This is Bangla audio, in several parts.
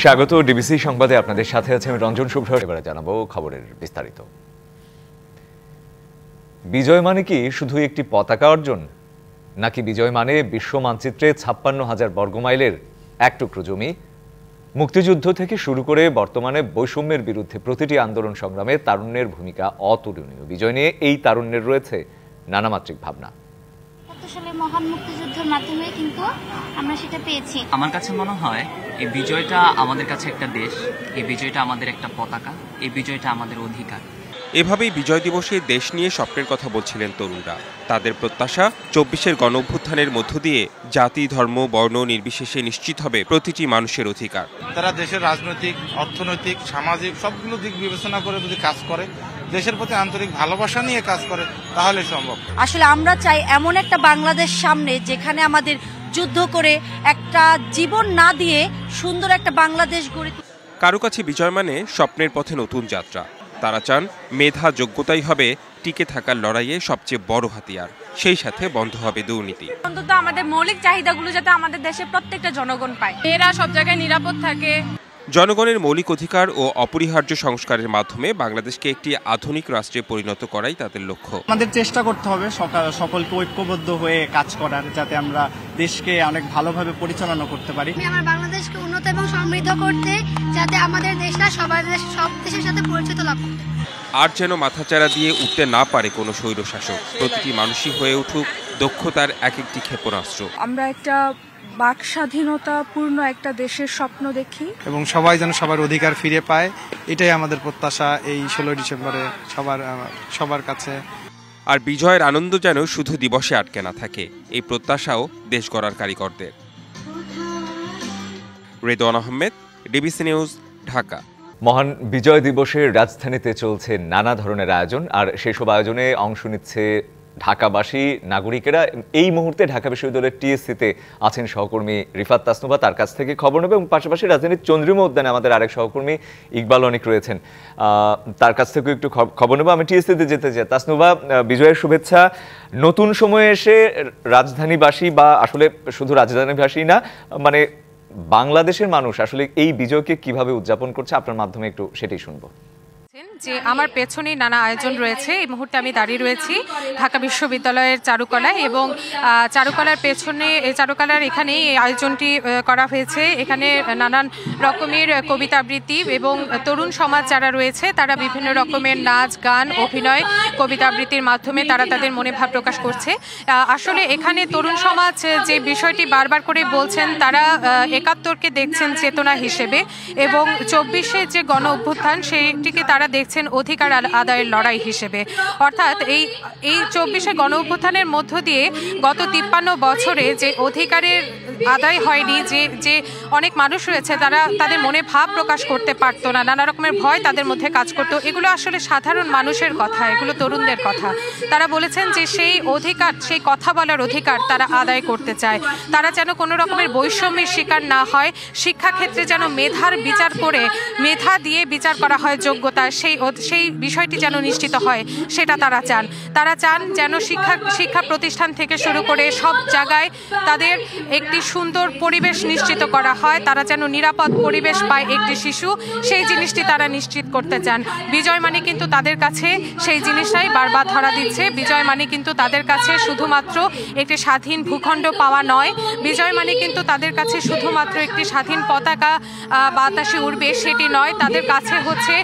স্বাগত ডিবিসি সংবাদে আপনাদের সাথে আছে আমি রঞ্জন শুভ্র। এবারে জানাবো খবরের বিস্তারিত। বিজয় মানে কি শুধু একটি পতাকা অর্জন, নাকি বিজয় মানে বিশ্ব মানচিত্রে ৫৬,০০০ বর্গমাইলের এক টুকরো জমি? মুক্তিযুদ্ধ থেকে শুরু করে বর্তমানে বৈষম্যের বিরুদ্ধে প্রতিটি আন্দোলন সংগ্রামে তারুণ্যের ভূমিকা অতুলনীয়। বিজয় নিয়ে এই তারুণ্যের রয়েছে নানামাত্রিক ভাবনা। মহান মুক্তিযুদ্ধের মাধ্যমে কিন্তু আমরা সেটা পেয়েছি। আমার কাছে মনে হয় এই বিজয়টা আমাদের কাছে একটা দেশ, এই বিজয়টা আমাদের একটা পতাকা, এই বিজয়টা আমাদের অধিকার। এভাবেই বিজয় দিবসে দেশ নিয়ে স্বপ্নের কথা বলছিলেন তরুণরা। তাদের প্রত্যাশা ২৪-এর গণঅভ্যুত্থানের মধ্য দিয়ে জাতি, ধর্ম, বর্ণ নির্বিশেষে নিশ্চিত হবে প্রতিটি মানুষের অধিকার। তারা দেশের রাজনৈতিক, অর্থনৈতিক, সামাজিক সবগুলো দিক বিবেচনা করে যদি কাজ করে, দেশের প্রতি আন্তরিক ভালোবাসা নিয়ে কাজ করে, তাহলে সম্ভব। আসলে আমরা চাই এমন একটা বাংলাদেশ সামনে যেখানে আমাদের যুদ্ধ করে একটা জীবন না দিয়ে সুন্দর একটা বাংলাদেশ গড়ে। কারো কাছে বিজয় মানে স্বপ্নের পথে নতুন যাত্রা। তারা চান মেধা, যোগ্যতাই হবে টিকে থাকার লড়াইয়ে সবচেয়ে বড় হাতিয়ার। সেই সাথে বন্ধ হবে দুর্নীতি। অন্তত আমাদের মৌলিক চাহিদাগুলো যাতে আমাদের দেশের প্রত্যেকটা জনগণ পায়, এরা সব জায়গায় নিরাপদ থাকে। জনগণের মৌলিক অধিকার ও অপরিহার্য সংস্কারের মাধ্যমে বাংলাদেশকে একটি আধুনিক রাষ্ট্রে পরিণত করাই তাদের লক্ষ্য। আমাদের চেষ্টা করতে হবে সকলকে ঐক্যবদ্ধ হয়ে কাজ করার, যাতে আমরা দেশকে অনেক ভালোভাবে পরিচালনা করতে পারি। আমার বাংলাদেশকে উন্নত এবং সমৃদ্ধ করতে, যাতে আমাদের দেশটা সব দেশের সাথে পরিচিত লাভ করতে। আর যেন মাথাচাড়া দিয়ে উঠতে না পারে কোনো স্বৈরশাসক। প্রতিটি মানুষই হয়ে উঠুক দক্ষতার এক একটি ক্ষেপণাস্ত্র। আমরা একটা বাক স্বাধীনতাপূর্ণ একটা দেশের স্বপ্ন দেখি এবং সবাই যেন সবার অধিকার ফিরে পায়, এটাই আমাদের প্রত্যাশা এই ১৬ ডিসেম্বরে সবার কাছে। আর বিজয়ের আনন্দ যেন শুধু দিবসে আটকে না থাকে, এই প্রত্যাশাও দেশ গড়ার কারিগরদের। Redwan Ahmed, DBC news, Dhaka. মহান বিজয় দিবসে রাজধানীতে চলছে নানা ধরনের আয়োজন, আর সেসব আয়োজনে অংশ নিচ্ছে ঢাকাবাসী, নাগরিকেরা। এই মুহূর্তে ঢাকা বিশ্ববিদ্যালয়ের টিএসসিতে আছেন সহকর্মী রিফাত তাসনুভা, তার কাছ থেকে খবর নেবে। এবং পাশাপাশি রাজধানীর চন্দ্রিমা উদ্যানে আমাদের আরেক সহকর্মী ইকবাল অনিক রয়েছেন, তার কাছ থেকেও একটু খবর নেবো। আমি টিএসসিতে যেতে চাই। তাসনুভা, বিজয়ের শুভেচ্ছা। নতুন সময়ে এসে রাজধানীবাসী, বা আসলে শুধু রাজধানীবাসী না, মানে বাংলাদেশের মানুষ আসলে এই বিজয়কে কিভাবে উদযাপন করছে, আপনার মাধ্যমে একটু সেটাই শুনবো। যে আমার পেছনে নানা আয়োজন রয়েছে। এই মুহূর্তে আমি দাঁড়িয়ে রয়েছি ঢাকা বিশ্ববিদ্যালয়ের চারুকলায়, এবং চারুকলার পেছনে চারুকলার এখানে এই আয়োজনটি করা হয়েছে। এখানে নানান রকমের কবিতা আবৃত্তি এবং তরুণ সমাজ যারা রয়েছে তারা বিভিন্ন রকমের নাচ, গান, অভিনয়, কবিতা আবৃত্তির মাধ্যমে তারা তাদের মনে ভাব প্রকাশ করছে। আসলে এখানে তরুণ সমাজ যে বিষয়টি বারবার করে বলছেন, তারা ৭১কে দেখছেন চেতনা হিসেবে, এবং ২৪-এর যে গণ অভ্যুত্থান সেইটিকে তারা দেখছেন অধিকার আদায়ের লড়াই হিসেবে। অর্থাৎ এই ২৪-এ গণ অভ্যুত্থানের মধ্য দিয়ে গত ৫৩ বছরে যে অধিকারের আদায় হয়নি, যে অনেক মানুষ রয়েছে তারা তাদের মনে ভাব প্রকাশ করতে পারতো না, নানা রকমের ভয় তাদের মধ্যে কাজ করতো। এগুলো আসলে সাধারণ মানুষের কথা, এগুলো তরুণদের কথা। তারা বলেছেন যে সেই অধিকার, সেই কথা বলার অধিকার তারা আদায় করতে চায়। তারা যেন কোনো রকমের বৈষম্যের শিকার না হয়, শিক্ষাক্ষেত্রে যেন মেধার বিচার করে, মেধা দিয়ে বিচার করা হয় যোগ্যতা, সেই বিষয়টি যেন নিশ্চিত হয়, সেটা তারা চান। তারা চান যেন শিক্ষা প্রতিষ্ঠান থেকে শুরু করে সব জায়গায় তাদের একটি সুন্দর পরিবেশ নিশ্চিত করা হয়, তারা যেন নিরাপদ পরিবেশ পায় একটি শিশু, সেই জিনিসটি তারা নিশ্চিত করতে চান। বিজয় মানে কিন্তু তাদের কাছে সেই জিনিসটাই বারবার ধরা দিচ্ছে। বিজয় মানে কিন্তু তাদের কাছে শুধুমাত্র একটি স্বাধীন ভূখণ্ড পাওয়া নয়, বিজয় মানে কিন্তু তাদের কাছে শুধুমাত্র একটি স্বাধীন পতাকা বাতাসে উড়বে সেটি নয়। তাদের কাছে হচ্ছে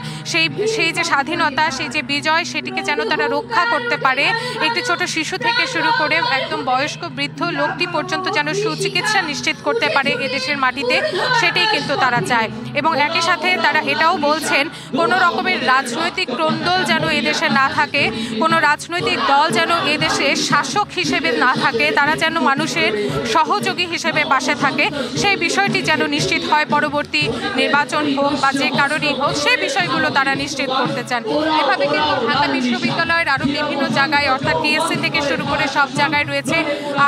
সেই যে স্বাধীনতা, সেই যে বিজয়, সেটিকে যেন তারা রক্ষা করতে পারে। একটি ছোট শিশু থেকে শুরু করে একদম বয়স্ক বৃদ্ধ লোকটি পর্যন্ত যেন সুচিকিৎসা নিশ্চিত করতে পারে এদেশের মাটিতে, সেটাই কিন্তু তারা চায়। এবং একই সাথে তারা এটাও বলছেন কোনো রকমের রাজনৈতিক ক্রন্দল যেন এদেশে না থাকে, কোনো রাজনৈতিক দল যেন এদেশে শাসক হিসেবে না থাকে, তারা যেন মানুষের সহযোগী হিসেবে পাশে থাকে, সেই বিষয়টি যেন নিশ্চিত হয়। পরবর্তী নির্বাচন হোক বা যে কারণেই হোক, সেই বিষয়গুলো তারা নিশ্চিত করতে চান। এভাবে কিন্তু ঢাকা বিশ্ববিদ্যালয়ের আরও বিভিন্ন জায়গায়, অর্থাৎ টিএসসি থেকে শুরু করে সব জায়গায় রয়েছে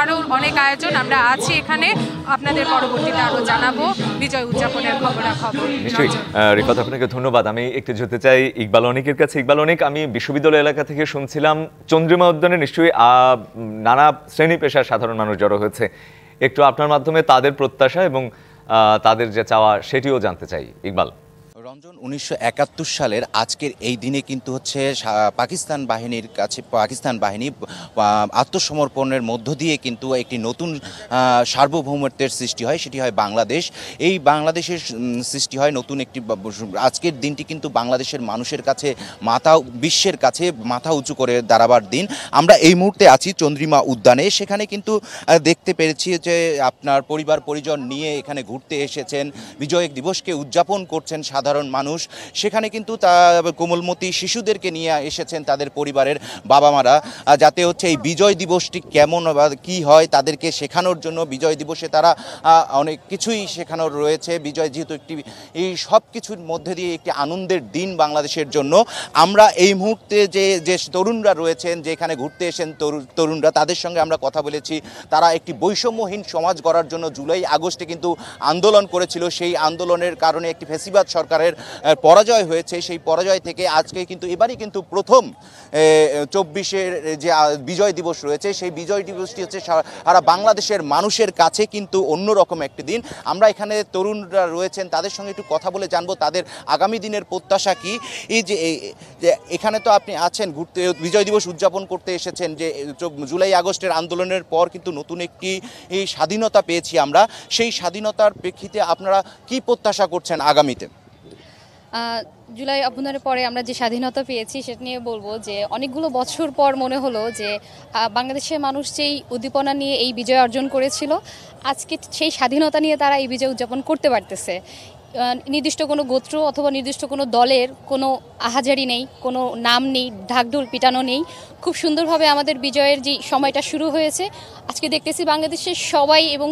আরও অনেক আয়োজন। আমরা আছি এখানে, আপনাদের পরবর্তীতে আরও জানাবো বিজয় উদযাপনের খবরাখবর। নিশ্চয়ই রিফাত, আপনাকে ধন্যবাদ। আমি একটু যেতে চাই ইকবাল অনিকের কাছে। ইকবাল অনিক, আমি বিশ্ববিদ্যালয় এলাকা থেকে শুনছিলাম চন্দ্রিমা উদ্যানে নিশ্চয়ই নানা শ্রেণী পেশার সাধারণ মানুষ জড়ো হয়েছে। একটু আপনার মাধ্যমে তাদের প্রত্যাশা এবং তাদের যে চাওয়া সেটিও জানতে চাই। ইকবাল। রঞ্জন, 1971 সালের আজকের এই দিনে কিন্তু হচ্ছে পাকিস্তান বাহিনী আত্মসমর্পণের মধ্য দিয়ে কিন্তু একটি নতুন সার্বভৌমত্বের সৃষ্টি হয়, সেটি হয় বাংলাদেশ। এই বাংলাদেশের সৃষ্টি হয় নতুন একটি, আজকের দিনটি কিন্তু বাংলাদেশের মানুষের কাছে বিশ্বের কাছে মাথা উঁচু করে দাঁড়াবার দিন। আমরা এই মুহূর্তে আছি চন্দ্রিমা উদ্যানে। সেখানে কিন্তু দেখতে পেরেছি যে আপনার পরিবার পরিজন নিয়ে এখানে ঘুরতে এসেছেন, বিজয় দিবসকে উদযাপন করছেন সাধারণ মানুষ। সেখানে কিন্তু কোমলমতি শিশুদেরকে নিয়ে এসেছেন তাদের পরিবারের বাবা মারা, যাতে হচ্ছে এই বিজয় দিবসটি কেমন বা কী হয় তাদেরকে শেখানোর জন্য। বিজয় দিবসে তারা অনেক কিছুই শেখানোর রয়েছে। বিজয় যেহেতু এই সব কিছুর মধ্যে দিয়ে একটি আনন্দের দিন বাংলাদেশের জন্য। আমরা এই মুহূর্তে যে তরুণরা রয়েছেন, যে এখানে ঘুরতে এসেছেন তরুণরা, তাদের সঙ্গে আমরা কথা বলেছি। তারা একটি বৈষম্যহীন সমাজ গড়ার জন্য জুলাই আগস্টে কিন্তু আন্দোলন করেছিল। সেই আন্দোলনের কারণে একটি ফ্যাসিবাদ সরকারের পরাজয় হয়েছে। সেই পরাজয় থেকে আজকে কিন্তু এবারই কিন্তু প্রথম 24-এর যে বিজয় দিবস রয়েছে, সেই বিজয় দিবসটি হচ্ছে সারা বাংলাদেশের মানুষের কাছে কিন্তু অন্যরকম একটি দিন। আমরা এখানে তরুণরা রয়েছেন, তাদের সঙ্গে একটু কথা বলে জানবো তাদের আগামী দিনের প্রত্যাশা কি। এই যে এখানে তো আপনি আছেন, ঘুরতে বিজয় দিবস উদযাপন করতে এসেছেন, যে জুলাই আগস্টের আন্দোলনের পর কিন্তু নতুন একটি স্বাধীনতা পেয়েছি আমরা। সেই স্বাধীনতার প্রেক্ষিতে আপনারা কি প্রত্যাশা করছেন আগামীতে? জুলাই অভ্যুত্থানের পরে আমরা যে স্বাধীনতা পেয়েছি সেটা নিয়ে বলবো যে অনেকগুলো বছর পর মনে হলো যে বাংলাদেশের মানুষ যেই উদ্দীপনা নিয়ে এই বিজয় অর্জন করেছিল, আজকে সেই স্বাধীনতা নিয়ে তারা এই বিজয় উদযাপন করতে পারতেছে। নির্দিষ্ট কোনো গোত্র অথবা নির্দিষ্ট কোনো দলের কোনো আহাজারি নেই, কোনো নাম নেই, ঢাকঢোল পিটানো নেই। খুব সুন্দরভাবে আমাদের বিজয়ের যে সময়টা শুরু হয়েছে। আজকে দেখতেছি বাংলাদেশের সবাই এবং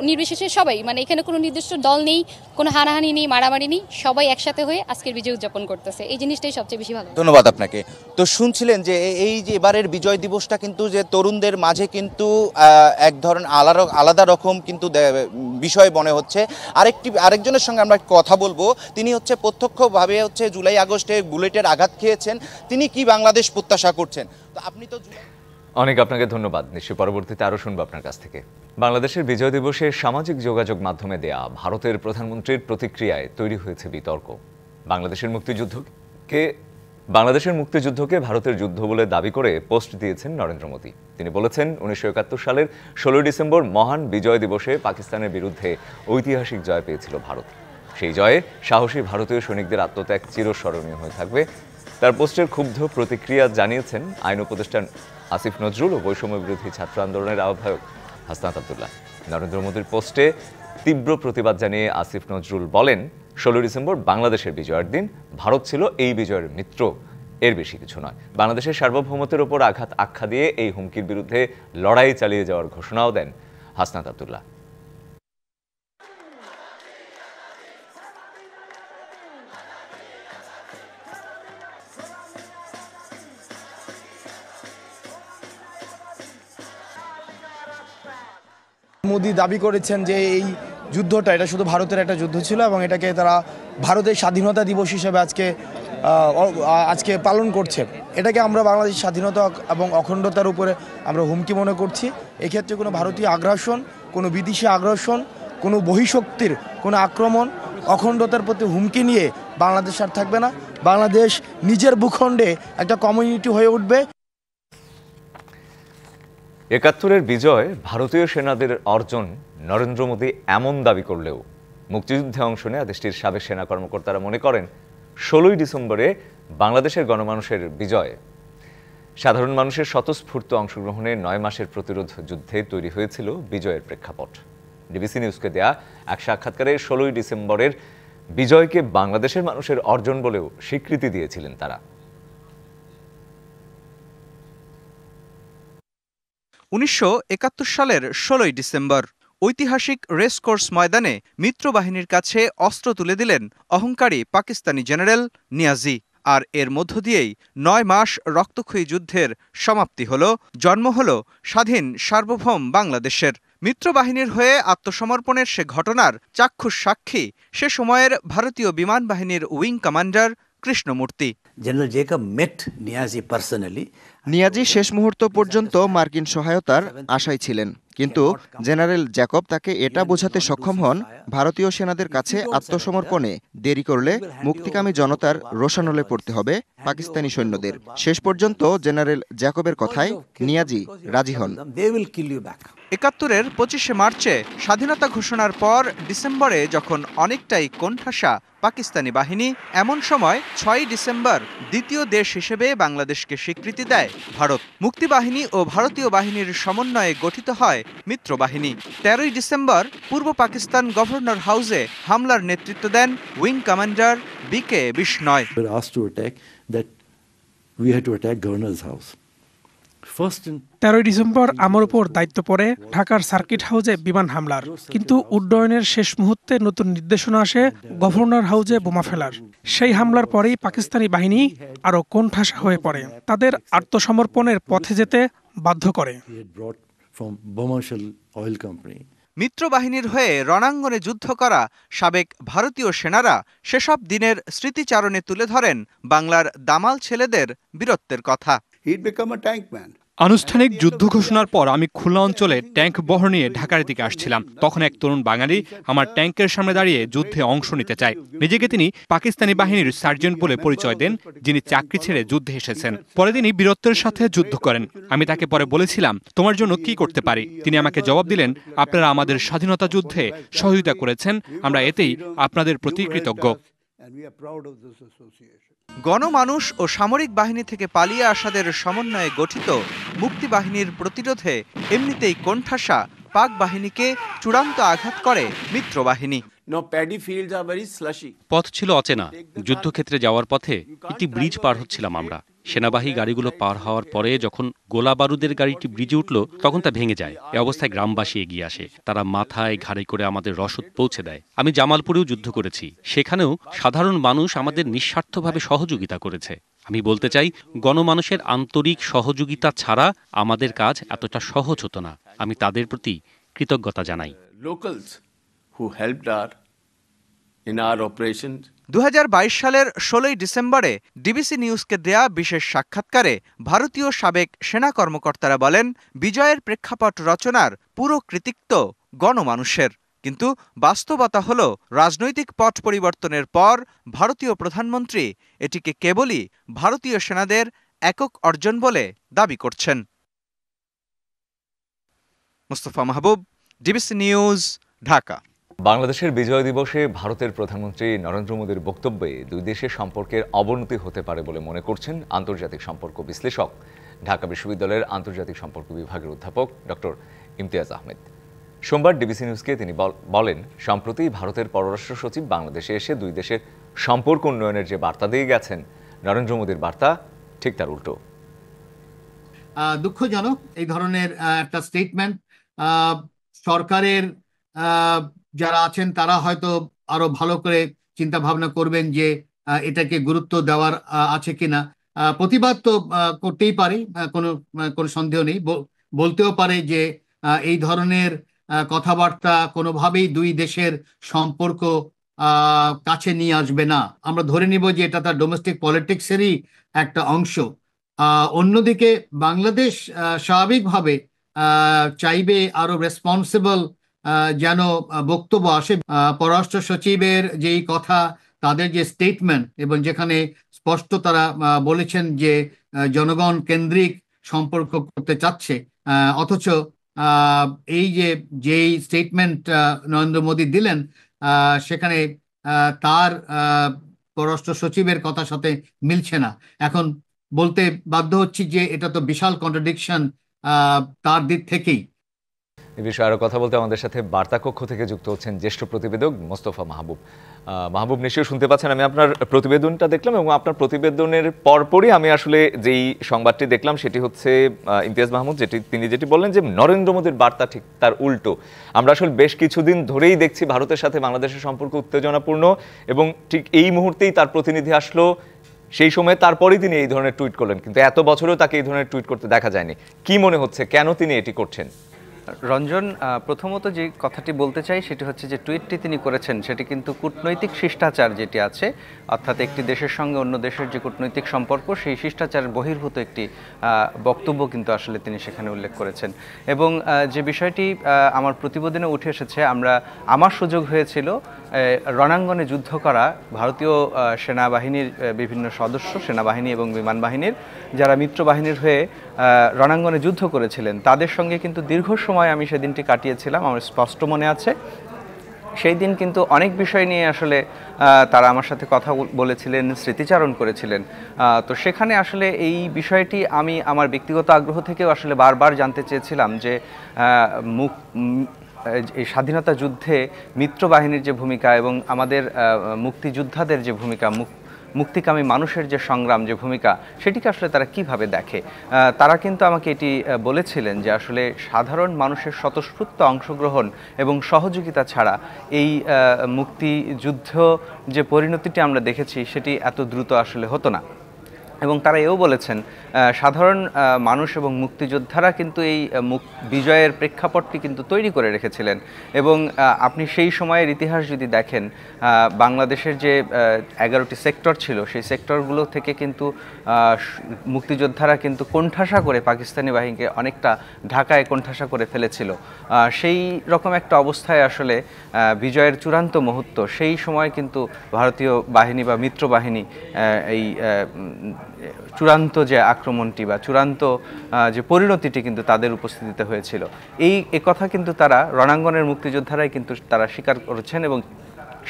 নির্বিশেষে সবাই, মানে এখানে কোনো নির্দিষ্ট দল নেই, কোনো হানাহানি নেই, মারামারি নেই, সবাই একসাথে হয়ে আজকের বিজয় উদযাপন করতেছে। এই জিনিসটাই সবচেয়ে বেশি ভালো। ধন্যবাদ আপনাকে। তো শুনছিলেন যে এই যে এবারের বিজয় দিবসটা কিন্তু যে তরুণদের মাঝে কিন্তু এক ধরনের আলাদা রকম কিন্তু বিষয় মনে হচ্ছে। আরেকজনের সঙ্গে আমরা কথা বলবো। তিনি হচ্ছে প্রত্যক্ষভাবে হচ্ছে জুলাই আগস্টে বুলেটের আঘাত খেয়েছেন। তিনি কি বাংলাদেশ প্রত্যাশা করছেন? তো আপনি তো অনেক আপনাকে ধন্যবাদ। নিশ্চয়ই পরবর্তীতে আরও শুনবো আপনার কাছ থেকে। বাংলাদেশের বিজয় দিবসে সামাজিক যোগাযোগ মাধ্যমে দেয়া ভারতের প্রধানমন্ত্রীর প্রতিক্রিয়ায় তৈরি হয়েছে বিতর্ক। বাংলাদেশের মুক্তিযুদ্ধকে ভারতের যুদ্ধ বলে দাবি করে পোস্ট দিয়েছেন নরেন্দ্র মোদী। তিনি বলেছেন, 1971 সালের 16 ডিসেম্বর মহান বিজয় দিবসে পাকিস্তানের বিরুদ্ধে ঐতিহাসিক জয় পেয়েছিল ভারত। সেই জয়ে সাহসী ভারতীয় সৈনিকদের আত্মত্যাগ চিরস্মরণীয় হয়ে থাকবে। তার পোস্টের ক্ষুব্ধ প্রতিক্রিয়া জানিয়েছেন আইন উপদেষ্টা আসিফ নজরুল ও বৈষম্য বিরোধী ছাত্র আন্দোলনের আহ্বায়ক হাসনাত আব্দুল্লাহ। নরেন্দ্র মোদীর পোস্টে তীব্র প্রতিবাদ জানিয়ে আসিফ নজরুল বলেন, 16 ডিসেম্বর বাংলাদেশের বিজয়ের দিন, ভারত ছিল এই বিজয়ের মিত্র, এর বেশি কিছু নয়। বাংলাদেশের সার্বভৌমত্বের ওপর আঘাত আখ্যা দিয়ে এই হুমকির বিরুদ্ধে লড়াই চালিয়ে যাওয়ার ঘোষণাও দেন হাসনাত আব্দুল্লাহ। মোদি দাবি করেছেন যে এই যুদ্ধটা এটা শুধু ভারতের একটা যুদ্ধ ছিল এবং এটাকে তারা ভারতের স্বাধীনতা দিবস হিসেবে আজকে পালন করছে। এটাকে আমরা বাংলাদেশের স্বাধীনতা এবং অখণ্ডতার উপরে আমরা হুমকি মনে করছি। এক্ষেত্রে কোনো ভারতীয় আগ্রাসন, কোনো বিদেশি আগ্রাসন, কোনো বহিঃশক্তির কোনো আক্রমণ, অখণ্ডতার প্রতি হুমকি নিয়ে বাংলাদেশ আর থাকবে না। বাংলাদেশ নিজের ভূখণ্ডে একটা কমিউনিটি হয়ে উঠবে। 71-এর বিজয় ভারতীয় সেনাদের অর্জন নরেন্দ্র মোদী এমন দাবি করলেও মুক্তিযুদ্ধে অংশ নেওয়া দেশটির সাবেক সেনা কর্মকর্তারা মনে করেন 16 ডিসেম্বরে বাংলাদেশের গণমানুষের বিজয় সাধারণ মানুষের স্বতঃস্ফূর্ত অংশগ্রহণে 9 মাসের প্রতিরোধ যুদ্ধে তৈরি হয়েছিল বিজয়ের প্রেক্ষাপট। ডিবিসি নিউজকে দেয়া এক সাক্ষাৎকারে 16 ডিসেম্বরের বিজয়কে বাংলাদেশের মানুষের অর্জন বলেও স্বীকৃতি দিয়েছিলেন তারা। 1971 সালের 16 ডিসেম্বর ঐতিহাসিক রেসকোর্স ময়দানে মিত্রবাহিনীর কাছে অস্ত্র তুলে দিলেন অহংকারী পাকিস্তানি জেনারেল নিয়াজি। আর এর মধ্য দিয়েই 9 মাস রক্তক্ষয়ী যুদ্ধের সমাপ্তি হল, জন্ম হল স্বাধীন সার্বভৌম বাংলাদেশের। মিত্রবাহিনীর হয়ে আত্মসমর্পণের সে ঘটনার চাক্ষুষ সাক্ষী সে সময়ের ভারতীয় বিমান বাহিনীর wing commander Krishnamurthy. General Jacob met Niazi personally Niazi শেষ মুহূর্ত পর্যন্ত মার্কিন সহায়তার আশায় ছিলেন, কিন্তু জেনারেল জ্যাকব তাকে এটা বোঝাতে সক্ষম হন ভারতীয় সেনাদের কাছে আত্মসমর্পণে দেরি করলে মুক্তিকামী জনতার রোষানলে পড়তে হবে পাকিস্তানি সৈন্যদের। শেষ পর্যন্ত জেনারেল জ্যাকবের কথায় নিয়াজি রাজি হন। ৭১-এর ২৫শে মার্চে স্বাধীনতা ঘোষণার পর ডিসেম্বরে যখন অনেকটাই কোণঠাসা পাকিস্তানি বাহিনী, এমন সময় ৬ই ডিসেম্বর দ্বিতীয় দেশ হিসেবে বাংলাদেশকে স্বীকৃতি দেয় ভারত। মুক্তিবাহিনী ও ভারতীয় বাহিনীর সমন্বয়ে গঠিত হয় মিত্র বাহিনী। ১৩ই ডিসেম্বর পূর্ব পাকিস্তান গভর্নর হাউসে হামলার নেতৃত্ব দেন উইং কমান্ডার BK বিষ্ণয়। ১৩ই ডিসেম্বর আমার উপর দায়িত্ব পড়ে ঢাকার সার্কিট হাউসে বিমান হামলার, কিন্তু উড্ডয়নের শেষ মুহূর্তে নতুন নির্দেশনা আসে গভর্নর হাউসে বোমা ফেলার। সেই হামলার পরেই পাকিস্তানি বাহিনী আরও কোণঠাসা হয়ে পড়ে, তাদের আত্মসমর্পণের পথে যেতে বাধ্য করে। মিত্র বাহিনীর হয়ে রণাঙ্গনে যুদ্ধ করা সাবেক ভারতীয় সেনারা সেসব দিনের স্মৃতিচারণে তুলে ধরেন বাংলার দামাল ছেলেদের বীরত্বের কথা। আনুষ্ঠানিক যুদ্ধ ঘোষণার পর আমি খুলনা অঞ্চলে ট্যাঙ্ক বহর নিয়ে ঢাকার দিকে আসছিলাম। তখন এক তরুণ বাঙালি আমার ট্যাঙ্কের সামনে দাঁড়িয়ে যুদ্ধে অংশ নিতে চায়। নিজেকে তিনি পাকিস্তানি বাহিনীর সার্জেন্ট বলে পরিচয় দেন, যিনি চাকরি ছেড়ে যুদ্ধে এসেছেন। পরে তিনি বীরত্বের সাথে যুদ্ধ করেন। আমি তাকে পরে বলেছিলাম, তোমার জন্য কি করতে পারি? তিনি আমাকে জবাব দিলেন, আপনারা আমাদের স্বাধীনতা যুদ্ধে সহযোগিতা করেছেন, আমরা এতেই আপনাদের প্রতি কৃতজ্ঞ। গণমানুষ ও সামরিক বাহিনী থেকে পালিয়ে আসাদের সমন্বয়ে গঠিত মুক্তিবাহিনীর প্রতিরোধে এমনিতেই কোণঠাসা পাক বাহিনীকে চূড়ান্ত আঘাত করে মিত্রবাহিনী। পথ ছিল অচেনা। যুদ্ধক্ষেত্রে যাওয়ার পথে একটি ব্রিজ পার হচ্ছিলাম আমরা। সেনাবাহী গাড়িগুলো পার হওয়ার পরে যখন গোলা বারুদের গাড়িটি ব্রিজে উঠল, তখন তা ভেঙে যায়। এ অবস্থায় গ্রামবাসী এগিয়ে আসে, তারা মাথায় ঘাড়ে করে আমাদের রসদ পৌঁছে দেয়। আমি জামালপুরেও যুদ্ধ করেছি, সেখানেও সাধারণ মানুষ আমাদের নিঃস্বার্থভাবে সহযোগিতা করেছে। আমি বলতে চাই, গণমানুষের আন্তরিক সহযোগিতা ছাড়া আমাদের কাজ এতটা সহজ হতো না। আমি তাদের প্রতি কৃতজ্ঞতা জানাই। ২০২২ সালের ১৬ই ডিসেম্বরে ডিবিসি নিউজকে দেয়া বিশেষ সাক্ষাৎকারে ভারতীয় সাবেক সেনা কর্মকর্তারা বলেন, বিজয়ের প্রেক্ষাপট রচনার পুরো কৃতিত্ব গণমানুষের। কিন্তু বাস্তবতা হল, রাজনৈতিক পট পরিবর্তনের পর ভারতীয় প্রধানমন্ত্রী এটিকে কেবলই ভারতীয় সেনাদের একক অর্জন বলে দাবি করছেন। মুস্তফা মাহবুব, ডিবিসি নিউজ, ঢাকা। বাংলাদেশের বিজয় দিবসে ভারতের প্রধানমন্ত্রী নরেন্দ্র মোদীর বক্তব্যে দুই দেশের সম্পর্কের অবনতি হতে পারে বলে মনে করছেন আন্তর্জাতিক সম্পর্ক বিশ্লেষক, ঢাকা বিশ্ববিদ্যালয়ের আন্তর্জাতিক সম্পর্ক বিভাগের অধ্যাপক ডক্টর ইমতিয়াজ আহমেদ। সোমবার ডিবিসি নিউজকে তিনি বলেন, সম্প্রতি ভারতের পররাষ্ট্র সচিব বাংলাদেশে এসে দুই দেশের সম্পর্ক উন্নয়নের যে বার্তা দিয়ে গেছেন, নরেন্দ্র মোদীর বার্তা ঠিক তার উল্টো। দুঃখজনক এই ধরনের একটা স্টেটমেন্ট। সরকারের যারা আছেন তারা হয়তো আরো ভালো করে চিন্তা ভাবনা করবেন যে এটাকে গুরুত্ব দেওয়ার আছে কিনা। প্রতিবাদ তো করতেই পারে, কোনো সন্দেহ নেই। বলতেও পারে যে এই ধরনের কথাবার্তা কোনোভাবেই দুই দেশের সম্পর্ক কাছে নিয়ে আসবে না। আমরা ধরে নিব যে এটা তার ডোমেস্টিক পলিটিক্সেরই একটা অংশ। অন্যদিকে বাংলাদেশ স্বাভাবিকভাবে চাইবে আরো রেসপন্সিবল যেন বক্তব্য আসে। পররাষ্ট্র সচিবের যেই কথা, তাদের যে স্টেটমেন্ট, এবং যেখানে স্পষ্ট তারা বলেছেন যে জনগণ কেন্দ্রিক সম্পর্ক করতে চাচ্ছে, অথচ এই যেই স্টেটমেন্ট নরেন্দ্র মোদী দিলেন, সেখানে তার পররাষ্ট্র সচিবের কথার সাথে মিলছে না। এখন বলতে বাধ্য হচ্ছি যে এটা তো বিশাল কন্ট্রাডিকশন তার দিক থেকেই। এ বিষয়ে আরো কথা বলতে আমাদের সাথে বার্তা কক্ষ থেকে যুক্ত হচ্ছেন জ্যেষ্ঠ প্রতিবেদক মোস্তফা মাহবুব। মাহবুব, নিশ্চয়ই শুনতে পাচ্ছেন, আমি আপনার প্রতিবেদনটা দেখলাম এবং আপনার প্রতিবেদনের পরপরই আমি আসলে যেই সংবাদটি দেখলাম সেটি হচ্ছে ইমতিয়াজ মাহমুদ তিনি যেটি বললেন যে নরেন্দ্র মোদীর বার্তা ঠিক তার উল্টো। আমরা আসলে বেশ কিছুদিন ধরেই দেখছি ভারতের সাথে বাংলাদেশের সম্পর্ক উত্তেজনাপূর্ণ, এবং ঠিক এই মুহূর্তেই তার প্রতিনিধি আসলো, সেই সময় তারপরেই তিনি এই ধরনের টুইট করলেন, কিন্তু এত বছরেও তাকে এই ধরনের টুইট করতে দেখা যায়নি। কি মনে হচ্ছে, কেন তিনি এটি করছেন? রঞ্জন, প্রথমত যে কথাটি বলতে চাই সেটি হচ্ছে যে টুইটটি তিনি করেছেন সেটি কিন্তু কূটনৈতিক শিষ্টাচার যেটি আছে, অর্থাৎ একটি দেশের সঙ্গে অন্য দেশের যে কূটনৈতিক সম্পর্ক সেই শিষ্টাচারের বহির্ভূত একটি বক্তব্য কিন্তু আসলে তিনি সেখানে উল্লেখ করেছেন। এবং যে বিষয়টি আমার প্রতিবেদনে উঠে এসেছে, আমার সুযোগ হয়েছিল রণাঙ্গনে যুদ্ধ করা ভারতীয় সেনাবাহিনীর বিভিন্ন সদস্য, সেনাবাহিনী এবং বিমান বাহিনীর যারা মিত্র বাহিনীর হয়ে রণাঙ্গনে যুদ্ধ করেছিলেন তাদের সঙ্গে কিন্তু দীর্ঘ সময় আমি সেদিনটি কাটিয়েছিলাম, আমার স্পষ্ট মনে আছে। সেই দিন কিন্তু অনেক বিষয় নিয়ে আসলে তারা আমার সাথে কথা বলেছিলেন, স্মৃতিচারণ করেছিলেন। তো সেখানে আসলে এই বিষয়টি আমি আমার ব্যক্তিগত আগ্রহ থেকেও আসলে বারবার জানতে চেয়েছিলাম যে এই স্বাধীনতা যুদ্ধে মিত্র বাহিনীর যে ভূমিকা এবং আমাদের মুক্তিযোদ্ধাদের যে ভূমিকা, মুক্তিকামী মানুষের যে সংগ্রাম, যে ভূমিকা, সেটিকে আসলে তারা কিভাবে দেখে। তারা কিন্তু আমাকে এটি বলেছিলেন যে আসলে সাধারণ মানুষের স্বতঃস্ফূর্ত অংশগ্রহণ এবং সহযোগিতা ছাড়া এই মুক্তিযুদ্ধ যে পরিণতিটি আমরা দেখেছি সেটি এত দ্রুত আসলে হতো না। এবং তারা এও বলেছেন সাধারণ মানুষ এবং মুক্তিযোদ্ধারা কিন্তু এই বিজয়ের প্রেক্ষাপটটি কিন্তু তৈরি করে রেখেছিলেন। এবং আপনি সেই সময়ের ইতিহাস যদি দেখেন, বাংলাদেশের যে 11টি সেক্টর ছিল সেই সেক্টরগুলো থেকে কিন্তু মুক্তিযোদ্ধারা কিন্তু কোণঠাসা করে পাকিস্তানি বাহিনীকে অনেকটা ঢাকায় কোণঠাসা করে ফেলেছিল। সেই রকম একটা অবস্থায় আসলে বিজয়ের চূড়ান্ত মুহূর্ত, সেই সময় কিন্তু ভারতীয় বাহিনী বা মিত্র বাহিনী এই চূড়ান্ত যে আক্রমণটি বা চূড়ান্ত যে পরিণতিটি কিন্তু তাদের উপস্থিতিতে হয়েছিল, এই কথা কিন্তু তারা রণাঙ্গনের মুক্তিযোদ্ধারাই কিন্তু তারা স্বীকার করেছেন এবং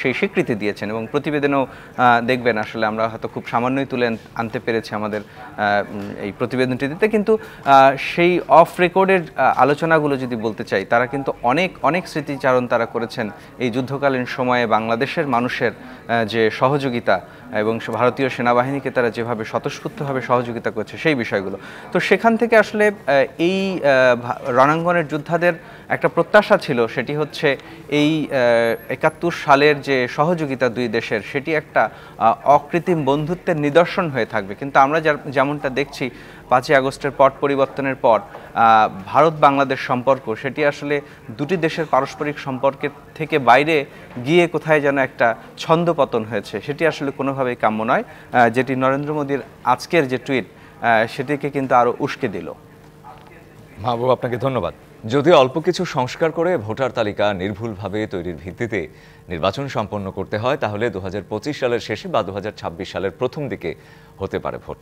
সেই স্বীকৃতি দিয়েছেন। এবং প্রতিবেদনেও দেখবেন আসলে আমরা হয়তো খুব সামান্যই তুলে আনতে পেরেছি আমাদের এই প্রতিবেদনটিতে, কিন্তু সেই অফ রেকর্ডের আলোচনাগুলো যদি বলতে চাই, তারা কিন্তু অনেক স্মৃতিচারণ তারা করেছেন এই যুদ্ধকালীন সময়ে বাংলাদেশের মানুষের যে সহযোগিতা এবং ভারতীয় সেনাবাহিনীকে তারা যেভাবে স্বতঃস্ফূর্তভাবে সহযোগিতা করছে সেই বিষয়গুলো। তো সেখান থেকে আসলে এই রণাঙ্গনের যোদ্ধাদের একটা প্রত্যাশা ছিল, সেটি হচ্ছে এই 71 সালের যে সহযোগিতা দুই দেশের, সেটি একটা অকৃত্রিম বন্ধুত্বের নিদর্শন হয়ে থাকবে। কিন্তু আমরা যেমনটা দেখছি 5ই আগস্টের পট পরিবর্তনের পর ভারত বাংলাদেশ সম্পর্ক, সেটি আসলে দুটি দেশের পারস্পরিক সম্পর্কের থেকে বাইরে গিয়ে কোথায় যেন একটা ছন্দপতন হয়েছে, সেটি আসলে কোনোভাবেই কাম্য নয়। যেটি নরেন্দ্র মোদীর আজকের যে টুইট, সেটিকে কিন্তু আরও উস্কে দিল। মাহবুব, আপনাকে ধন্যবাদ। যদিও অল্প কিছু সংস্কার করে ভোটার তালিকা নির্ভুলভাবে তৈরির ভিত্তিতে নির্বাচন সম্পন্ন করতে হয়, তাহলে 2025 সালের শেষে বা 2026 সালের প্রথম দিকে হতে পারে ভোট।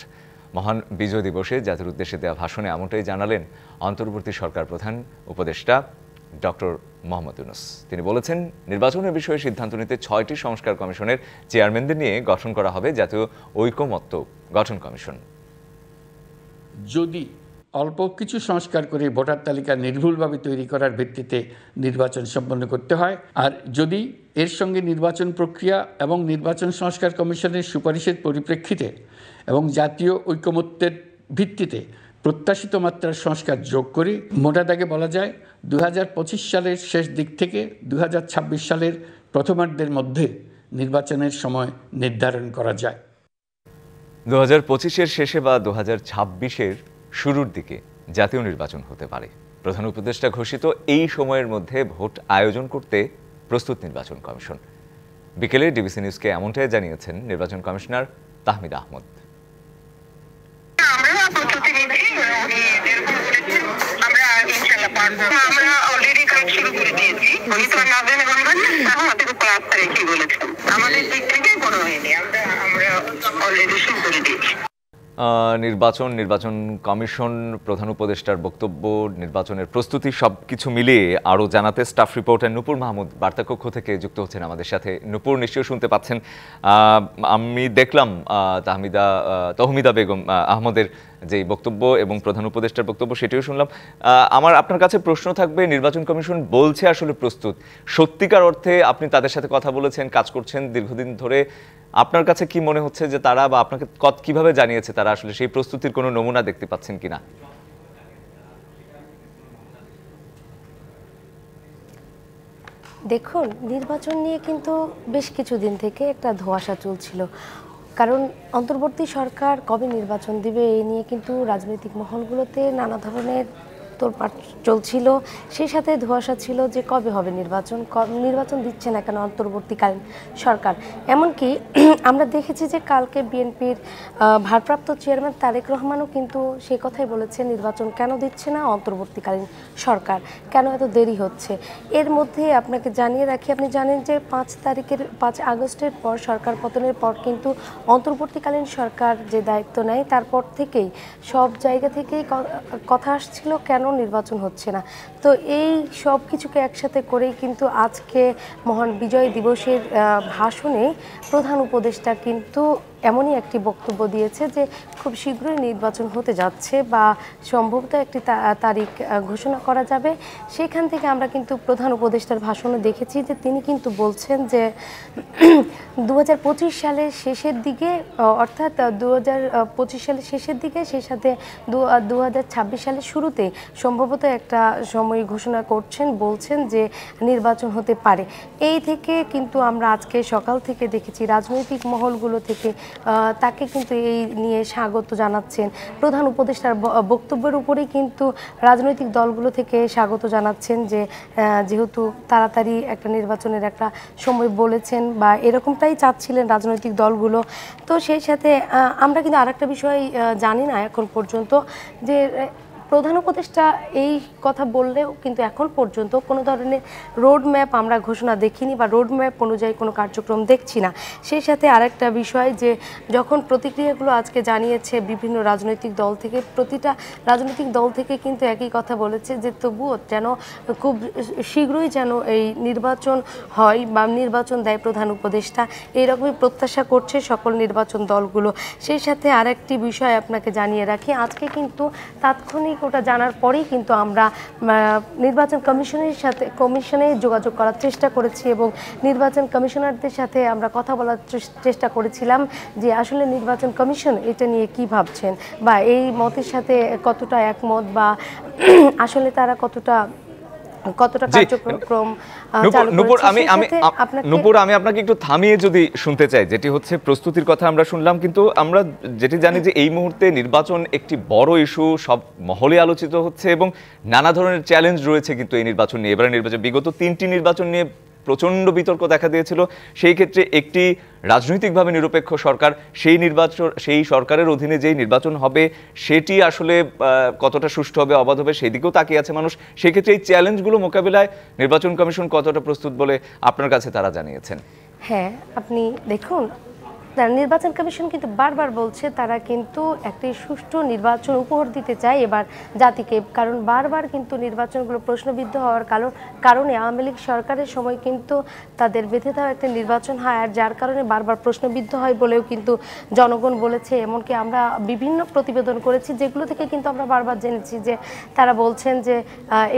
মহান বিজয় দিবসে জাতির উদ্দেশ্যে দেওয়া ভাষণে এমনটাই জানালেন অন্তর্বর্তী সরকার প্রধান উপদেষ্টা ডক্টর মোহাম্মদ ইউনূস। তিনি বলেছেন, নির্বাচনের বিষয়ে সিদ্ধান্ত নিতে 6টি সংস্কার কমিশনের চেয়ারম্যানদের নিয়ে গঠন করা হবে জাতীয় ঐকমত্য গঠন কমিশন। যদি অল্প কিছু সংস্কার করে ভোটার তালিকা নির্ভুলভাবে তৈরি করার ভিত্তিতে নির্বাচন সম্পন্ন করতে হয়, আর যদি এর সঙ্গে নির্বাচন প্রক্রিয়া এবং নির্বাচন সংস্কার কমিশনের সুপারিশের পরিপ্রেক্ষিতে এবং জাতীয় ঐকমত্যের ভিত্তিতে প্রত্যাশিত মাত্রার সংস্কার যোগ করি, মোটা দাগে বলা যায় 2025 সালের শেষ দিক থেকে 2026 সালের প্রথমার্ধের মধ্যে নির্বাচনের সময় নির্ধারণ করা যায়। 2025-এর শেষে বা 2026-এর শুরুর দিকে জাতীয় নির্বাচন হতে পারে। প্রধান উপদেষ্টা ঘোষিত এই সময়ের মধ্যে ভোট আয়োজন করতে প্রস্তুত নির্বাচন কমিশন। বিকেলে ডিবিসি নিউজকে এমনটাই জানিয়েছেন নির্বাচন কমিশনার তাহমিদা আহমদ। নির্বাচন কমিশন, প্রধান উপদেষ্টার বক্তব্য, নির্বাচনের প্রস্তুতি সবকিছু মিলিয়ে আরও জানাতে স্টাফ রিপোর্টার নূপুর মাহমুদ বার্তাকক্ষ থেকে যুক্ত হচ্ছেন আমাদের সাথে। নূপুর, নিশ্চয়ই শুনতে পাচ্ছেন। আমি দেখলাম তহমিদা বেগম আহমদের যে বক্তব্য এবং প্রধান উপদেষ্টার বক্তব্য, সেটিও শুনলাম। আমার আপনার কাছে প্রশ্ন থাকবে, নির্বাচন কমিশন বলছে আসলে প্রস্তুত, সত্যিকার অর্থে আপনি তাদের সাথে কথা বলেছেন, কাজ করছেন দীর্ঘদিন ধরে, আপনার কাছে কি মনে হচ্ছে যে তারা বা আপনাকে কিভাবে জানিয়েছে তারা আসলে সেই প্রস্তুতির কোনো নমুনা দেখতে পাচ্ছেন কিনা? দেখুন, নির্বাচন নিয়ে কিন্তু বেশ কিছুদিন থেকে একটা ধোঁয়াশা চলছিল, কারণ অন্তর্বর্তী সরকার কবে নির্বাচন দিবে এই নিয়ে কিন্তু রাজনৈতিক মহলগুলোতে নানা ধরনের তোলপাড় চলছিল, সেই সাথে ধোঁয়াশা ছিল যে কবে হবে নির্বাচন দিচ্ছে না কেন অন্তর্বর্তীকালীন সরকার। এমনকি আমরা দেখেছি যে কালকে বিএনপির ভারপ্রাপ্ত চেয়ারম্যান তারেক রহমানও কিন্তু সেই কথাই বলেছে, নির্বাচন কেন দিচ্ছে না অন্তর্বর্তীকালীন সরকার, কেন এত দেরি হচ্ছে। এর মধ্যে আপনাকে জানিয়ে রাখি, আপনি জানেন যে 5 আগস্টের পর সরকার পতনের পর কিন্তু অন্তর্বর্তীকালীন সরকার যে দায়িত্ব নেয় তারপর থেকেই সব জায়গা থেকেই কথা আসছিল কেন নির্বাচন হচ্ছে না। তো এই সব কিছুকে একসাথে করেই কিন্তু আজকে মহান বিজয় দিবসের ভাষণে প্রধান উপদেষ্টা কিন্তু এমনই একটি বক্তব্য দিয়েছে যে খুব শীঘ্রই নির্বাচন হতে যাচ্ছে বা সম্ভবত একটি তারিখ ঘোষণা করা যাবে। সেখান থেকে আমরা কিন্তু প্রধান উপদেষ্টার ভাষণে দেখেছি যে তিনি কিন্তু বলছেন যে 2025 সালের শেষের দিকে, অর্থাৎ 2025 সালের শেষের দিকে, সেই সাথে 2026 সালের শুরুতে সম্ভবত একটা সময় ঘোষণা করছেন, বলছেন যে নির্বাচন হতে পারে। এই থেকে কিন্তু আমরা আজকে সকাল থেকে দেখেছি রাজনৈতিক মহলগুলো থেকে তাকে কিন্তু এই নিয়ে স্বাগত জানাচ্ছেন। প্রধান উপদেষ্টার বক্তব্যের উপরেই কিন্তু রাজনৈতিক দলগুলো থেকে স্বাগত জানাচ্ছেন যে যেহেতু তাড়াতাড়ি একটা নির্বাচনের একটা সময় বলেছেন বা এরকমটাই চাচ্ছিলেন রাজনৈতিক দলগুলো। তো সেই সাথে আমরা কিন্তু আরেকটা বিষয় জানি না এখন পর্যন্ত যে প্রধান উপদেষ্টা এই কথা বললেও কিন্তু এখন পর্যন্ত কোনো ধরনের রোড ম্যাপ আমরা ঘোষণা দেখিনি বা রোড ম্যাপ অনুযায়ী কোনো কার্যক্রম দেখছি না। সেই সাথে আরেকটা বিষয় যে যখন প্রতিক্রিয়াগুলো আজকে জানিয়েছে বিভিন্ন রাজনৈতিক দল থেকে, প্রতিটা রাজনৈতিক দল থেকে কিন্তু একই কথা বলেছে যে তবুও যেন খুব শীঘ্রই যেন এই নির্বাচন হয় বা নির্বাচন দেয় প্রধান উপদেষ্টা, এইরকমই প্রত্যাশা করছে সকল নির্বাচন দলগুলো। সেই সাথে আরেকটি বিষয় আপনাকে জানিয়ে রাখি, আজকে কিন্তু তাৎক্ষণিক ওটা জানার পরেই কিন্তু আমরা নির্বাচন কমিশনে যোগাযোগ করার চেষ্টা করেছি এবং নির্বাচন কমিশনারদের সাথে আমরা কথা বলার চেষ্টা করেছিলাম যে আসলে নির্বাচন কমিশন এটা নিয়ে কি ভাবছেন বা এই মতের সাথে কতটা একমত বা আসলে তারা কতটা কার্যক্রম। নূপুর, আমি আপনাকে একটু থামিয়ে যদি শুনতে চাই, যেটি হচ্ছে প্রস্তুতির কথা আমরা শুনলাম, কিন্তু আমরা যেটি জানি যে এই মুহূর্তে নির্বাচন একটি বড় ইস্যু, সব মহলে আলোচিত হচ্ছে এবং নানা ধরনের চ্যালেঞ্জ রয়েছে কিন্তু এই নির্বাচন নিয়ে। এবারে নির্বাচন, বিগত 3টি নির্বাচন নিয়ে প্রচণ্ড বিতর্ক দেখা দিয়েছিল। সেই ক্ষেত্রে একটি রাজনৈতিকভাবে নিরপেক্ষ সরকার, সেই সরকারের অধীনে যেই নির্বাচন হবে সেটি আসলে কতটা সুষ্ঠু হবে, অবাধ হবে, সেই দিকেও তাকিয়ে আছে মানুষ। সেক্ষেত্রে এই চ্যালেঞ্জগুলো মোকাবিলায় নির্বাচন কমিশন কতটা প্রস্তুত বলে আপনার কাছে তারা জানিয়েছেন? হ্যাঁ, আপনি দেখুন, নির্বাচন কমিশন কিন্তু বারবার বলছে তারা কিন্তু একটি সুষ্ঠু নির্বাচন উপহার দিতে চায় এবার জাতিকে, কারণ বারবার কিন্তু নির্বাচনগুলো প্রশ্নবিদ্ধ হওয়ার কারণে আওয়ামী লীগ সরকারের সময় কিন্তু তাদের বেঁধে দেওয়া একটা নির্বাচন হয়, আর যার কারণে বারবার প্রশ্নবিদ্ধ হয় বলেও কিন্তু জনগণ বলেছে। এমনকি আমরা বিভিন্ন প্রতিবেদন করেছি যেগুলো থেকে কিন্তু আমরা বারবার জেনেছি যে তারা বলছেন যে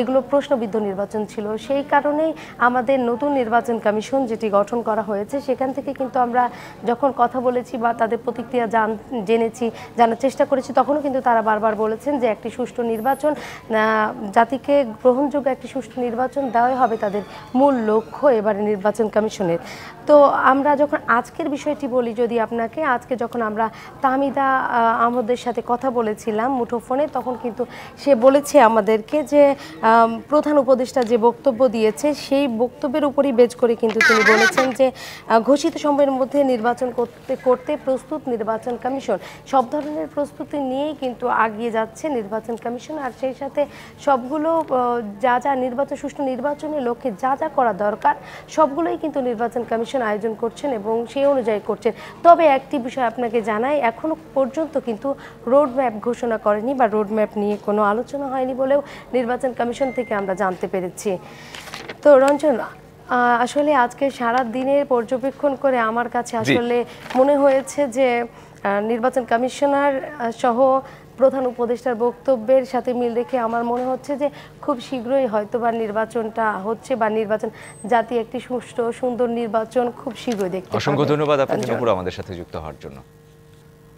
এগুলো প্রশ্নবিদ্ধ নির্বাচন ছিল। সেই কারণেই আমাদের নতুন নির্বাচন কমিশন যেটি গঠন করা হয়েছে, সেখান থেকে কিন্তু আমরা যখন কথা বলেছি বা তাদের প্রতিক্রিয়া জানার চেষ্টা করেছি, তখনও কিন্তু তারা বারবার বলেছেন যে একটি সুষ্ঠু নির্বাচন, জাতিকে গ্রহণযোগ্য একটি সুষ্ঠু নির্বাচন দেওয়াই হবে তাদের মূল লক্ষ্য এবারে নির্বাচন কমিশনের। তো আমরা যখন আজকের বিষয়টি বলি, যদি আপনাকে আজকে যখন আমরা তাহমিদা আহমদের সাথে কথা বলেছিলাম মুঠোফোনে, তখন কিন্তু সে বলেছে আমাদেরকে যে প্রধান উপদেষ্টা যে বক্তব্য দিয়েছে সেই বক্তব্যের উপরই বেজ করে কিন্তু তিনি বলেছেন যে ঘোষিত সময়ের মধ্যে নির্বাচন করতে প্রস্তুত নির্বাচন কমিশন। সব ধরনের প্রস্তুতি নিয়েই কিন্তু আগিয়ে যাচ্ছে নির্বাচন কমিশন, আর সেই সাথে সবগুলো যা সুষ্ঠু নির্বাচনের লক্ষ্যে যা করা দরকার সবগুলোই কিন্তু নির্বাচন কমিশন আয়োজন করছেন এবং সেই অনুযায়ী করছেন। তবে একটি বিষয় আপনাকে জানাই, এখনো পর্যন্ত কিন্তু রোড ম্যাপ ঘোষণা করেনি বা রোড ম্যাপ নিয়ে কোনো আলোচনা হয়নি বলেও নির্বাচন কমিশন থেকে আমরা জানতে পেরেছি। তো রঞ্জন, আসলে আজকে সারা দিনের পর্যবেক্ষণ করে আমার কাছে আসলে মনে হয়েছে যে নির্বাচন কমিশনার সহ প্রধান উপদেষ্টার বক্তব্যের সাথে মিল রেখে আমার মনে হচ্ছে যে খুব শীঘ্রই হয়তোবা নির্বাচনটা হচ্ছে বা নির্বাচন জাতি একটি সুষ্ঠু সুন্দর নির্বাচন খুব শীঘ্রই দেখতে পাবে। অসংখ্য ধন্যবাদ আপনাকে নূপুর আমাদের সাথে যুক্ত হওয়ার জন্য।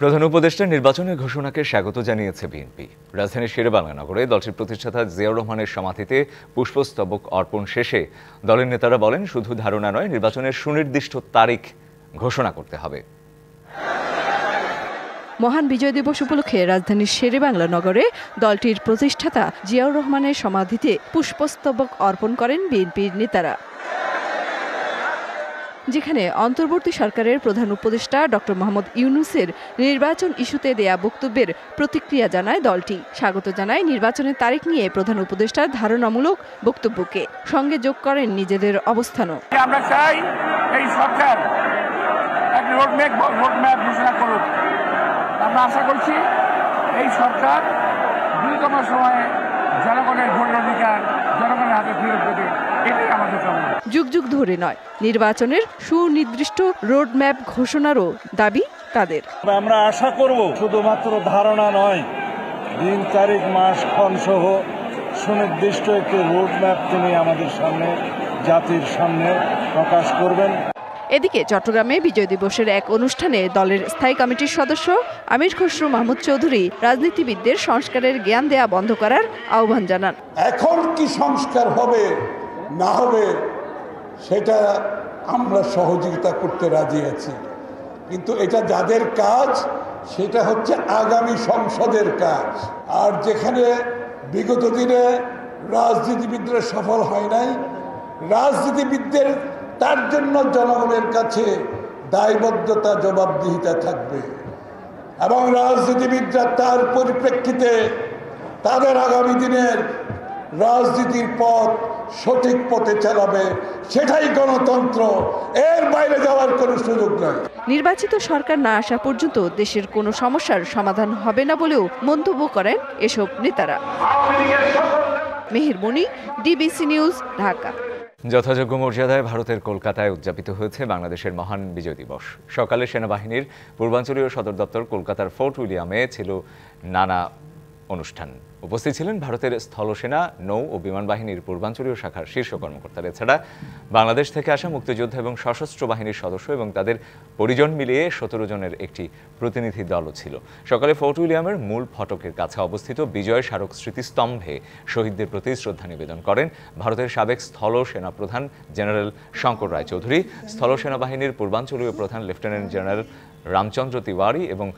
প্রধান উপদেষ্টার নির্বাচনের ঘোষণাকে স্বাগত জানিয়েছে বিএনপি। রাজধানীর শেরেবাংলা নগরে দলটির প্রতিষ্ঠাতা জিয়াউর রহমানের সমাধিতে পুষ্পস্তবক অর্পণ শেষে দলের নেতারা বলেন, শুধু ধারণা নয়, নির্বাচনের সুনির্দিষ্ট তারিখ ঘোষণা করতে হবে। মহান বিজয় দিবস উপলক্ষে রাজধানীর শেরেবাংলা নগরে দলটির প্রতিষ্ঠাতা জিয়াউর রহমানের সমাধিতে পুষ্পস্তবক অর্পণ করেন বিএনপির নেতারা, যেখানে অন্তর্বর্তী সরকারের প্রধান উপদেষ্টা ডক্টর মোহাম্মদ ইউনূসের নির্বাচন ইস্যুতে দেয়া বক্তব্যের প্রতিক্রিয়া জানায় দলটি। স্বাগত জানায় নির্বাচনের তারিখ নিয়ে প্রধান উপদেষ্টার ধারণামূলক বক্তব্যকে, সঙ্গে যোগ করেন নিজেদের অবস্থানও। আমরা চাই এই সরকার একটা রোডম্যাপ ঘোষণা করুক। আমরা আশা করছি এই সরকার দ্রুততম সময়ে জনগণের ভোটের অধিকার জনগণের হাতে ফেরত দেবে, এটাই আমাদের কামনা। যুগ যুগ ধরে নয়, নির্বাচনের সুনির্দিষ্ট রোডম্যাপ ঘোষণারও দাবি তাদের। আমরা আশা করব শুধুমাত্র ধারণা নয়, দিন তারিখ মাস ক্ষণ সহ সুনির্দিষ্ট একটি রোডম্যাপ তিনি আমাদের সামনে, জাতির সামনে প্রকাশ করবেন। এদিকে চট্টগ্রামে বিজয় দিবসের এক অনুষ্ঠানে দলের স্থায়ী কমিটির সদস্য আমির খসরু মাহমুদ চৌধুরী রাজনীতিবিদদের সংস্কারের জ্ঞান দেয়া বন্ধ করার আহ্বান জানান। এখন কি সংস্কার হবে না হবে সেটা আমরা সহযোগিতা করতে রাজি আছি, কিন্তু এটা যাদের কাজ সেটা হচ্ছে আগামী সংসদের কাজ। আর যেখানে বিগত দিনে রাজনীতিবিদরা সফল হয় নাই, রাজনীতিবিদদের তার জন্য জনগণের কাছে দায়বদ্ধতা জবাবদিহিতা থাকবে এবং রাজনীতিবিদরা তার পরিপ্রেক্ষিতে তাদের আগামী দিনের রাজনীতির পথ সঠিক পথে চালাবে, সেটাই গণতন্ত্র, এর বাইরে যাওয়ার কোনো সুযোগ নাই। নির্বাচিত সরকার না আসা পর্যন্ত দেশের কোনো সমস্যার সমাধান হবে না বলেও মন্তব্য করেন এসব নেতারা। মেহের মনি, ডিবিসি নিউজ, ঢাকা। যথাযোগ্য মর্যাদায় ভারতের কলকাতায় উদযাপিত হয়েছে বাংলাদেশের মহান বিজয় দিবস। সকালে সেনাবাহিনীর পূর্বাঞ্চলীয় সদর দপ্তর কলকাতার ফোর্ট উইলিয়ামে ছিল নানা অনুষ্ঠান। উপস্থিত ছিলেন ভারতের স্থলসেনা, নৌ ও বিমান বাহিনীর পূর্বাঞ্চলীয় শাখার শীর্ষ কর্মকর্তারা। এছাড়া বাংলাদেশ থেকে আসা মুক্তিযোদ্ধা এবং সশস্ত্র বাহিনীর সদস্য এবং তাদের পরিজন মিলিয়ে 17 জনের একটি প্রতিনিধি দলও ছিল। সকালে ফোর্ট উইলিয়ামের মূল ফটকের কাছে অবস্থিত বিজয় স্মারক স্মৃতিস্তম্ভে শহীদদের প্রতি শ্রদ্ধা নিবেদন করেন ভারতের সাবেক স্থল সেনা প্রধান জেনারেল শঙ্কর রায়চৌধুরী, স্থল সেনাবাহিনীর পূর্বাঞ্চলীয় প্রধান লেফটেন্যান্ট জেনারেল রামচন্দ্র তিওয়ারি এবং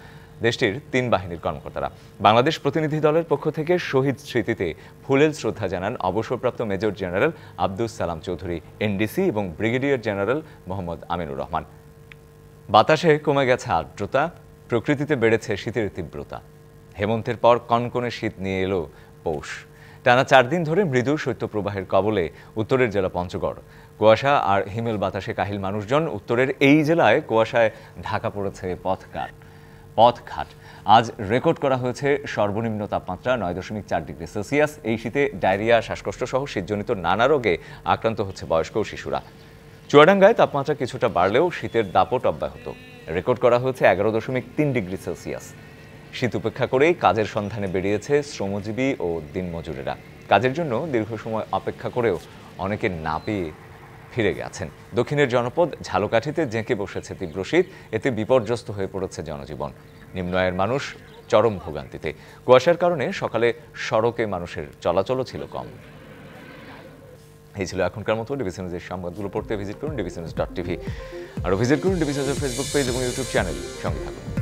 দেশটির 3 বাহিনীর কর্মকর্তারা। বাংলাদেশ প্রতিনিধি দলের পক্ষ থেকে শহীদ স্মৃতিতে ফুলেল শ্রদ্ধা জানান অবসরপ্রাপ্ত major general Abdus Salam Chowdhury, NDC এবং ব্রিগেডিয়ার জেনারেল মোহাম্মদ আমিনুর রহমান। বাতাসে কমে গেছে আর্দ্রতা, প্রকৃতিতে বেড়েছে শীতের তীব্রতা। হেমন্তের পর কনকনে শীত নিয়ে এলো পৌষ। টানা 4 দিন ধরে মৃদু শৈত্যপ্রবাহের কবলে উত্তরের জেলা পঞ্চগড়। কুয়াশা আর হিমেল বাতাসে কাহিল মানুষজন। উত্তরের এই জেলায় কুয়াশায় ঢাকা পড়েছে পথঘাট। আজ রেকর্ড করা হয়েছে সর্বনিম্ন তাপমাত্রা 9.4 ডিগ্রি সেলসিয়াস। এই শীতে ডায়রিয়া, শ্বাসকষ্ট সহ শীতজনিত নানা রোগে আক্রান্ত হচ্ছে বয়স্ক ও শিশুরা। চুয়াডাঙ্গায় তাপমাত্রা কিছুটা বাড়লেও শীতের দাপট অব্যাহত। রেকর্ড করা হয়েছে 11.3 ডিগ্রি সেলসিয়াস। শীত উপেক্ষা করেই কাজের সন্ধানে বেরিয়েছে শ্রমজীবী ও দিনমজুরেরা। কাজের জন্য দীর্ঘ সময় অপেক্ষা করেও অনেকে না পেয়ে ফিরে গেছেন। দক্ষিণের জনপদ ঝালকাঠিতে জেঁকে বসেছে তীব্র শীত। এতে বিপর্যস্ত হয়ে পড়েছে জনজীবন। নিম্ন আয়ের মানুষ চরম ভোগান্তিতে। কুয়াশার কারণে সকালে সড়কে মানুষের চলাচলও ছিল কম। এই ছিল এখনকার মতো। ডিবিসি নিউজের সংবাদগুলো পড়তে ভিজিট করুন dbcnews.tv। আরও ভিজিট করুন ডিবিসি নিউজের ফেসবুক পেজ এবং ইউটিউব চ্যানেল। সঙ্গে থাকুন।